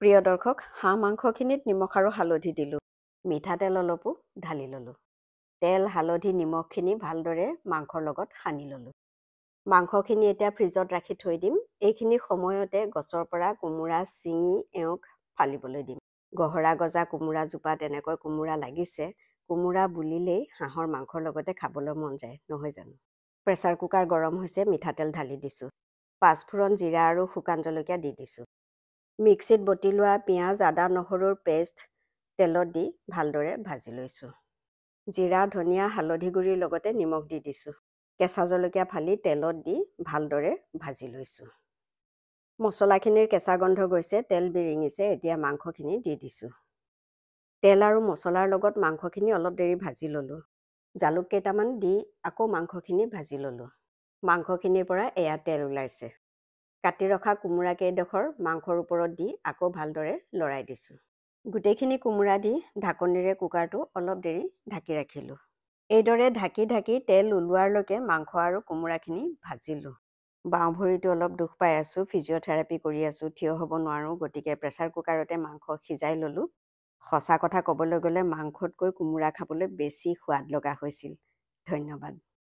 প্ৰিয় দৰ্শক, হাঁহ মাংসখিনিত নিমখ আৰু হালধি দিলোঁ। মিঠাতেল অলপো ঢালি ল'লোঁ। তেল, হালধি, নিমখখিনি ভালদৰে মাংসৰ লগত সানি ল'লোঁ। মাংসখিনি এতিয়া ফ্ৰিজত ৰাখি থৈ দিম। এইখিনি সময়তে গছৰ পৰা কোমোৰা ছিঙি এওঁক ফালিবলৈ দিম। গহৰা গজা কোমোৰাজোপাত এনেকৈ কোমোৰা লাগিছে। কোমোৰা বুলিলেই হাঁহৰ মাংসৰ লগতে খাবলৈ মন যায়, নহয় জানো? প্ৰেছাৰ কুকাৰ গৰম হৈছে, মিঠাতেল ঢালি দিছোঁ। পাঁচফোৰণ, জিৰা আৰু শুকান জলকীয়া দি দিছোঁ। মিক্সিত বটি লোৱা পিঁয়াজ, আদা, নহৰুৰ পেষ্ট তেলত দি ভালদৰে ভাজি লৈছোঁ। জিৰা, ধনিয়া, হালধি গুড়িৰ লগতে নিমখ দি দিছোঁ। কেঁচা জলকীয়া ফালি তেলত দি ভালদৰে ভাজি লৈছোঁ। মছলাখিনিৰ কেঁচা গন্ধ গৈছে, তেল বিৰিঙিছে। এতিয়া মাংসখিনি দি দিছোঁ। তেল আৰু মছলাৰ লগত মাংসখিনি অলপ দেৰি ভাজি ল'লোঁ। জালুক কেইটামান দি আকৌ মাংসখিনি ভাজি ল'লোঁ। মাংসখিনিৰ পৰা এয়া তেল ওলাইছে। কাটি ৰখা কোমোৰা কেইডোখৰ মাংসৰ ওপৰত দি আকৌ ভালদৰে লৰাই দিছোঁ। গোটেইখিনি কোমোৰা দি ঢাকনিৰে কুকাৰটো অলপ দেৰি ঢাকি ৰাখিলোঁ। এইদৰে ঢাকি ঢাকি তেল ওলোৱাৰলৈকে মাংস আৰু কোমোৰাখিনি ভাজিলোঁ। বাওঁ ভৰিটো অলপ দুখ পাই আছোঁ, ফিজিঅ'থেৰাপি কৰি আছোঁ, থিয় হ'ব নোৱাৰোঁ, গতিকে প্ৰেছাৰ কুকাৰতে মাংস সিজাই ল'লোঁ। সঁচা কথা ক'বলৈ গ'লে মাংসতকৈ কোমোৰা খাবলৈ বেছি সোৱাদ লগা হৈছিল। ধন্যবাদ।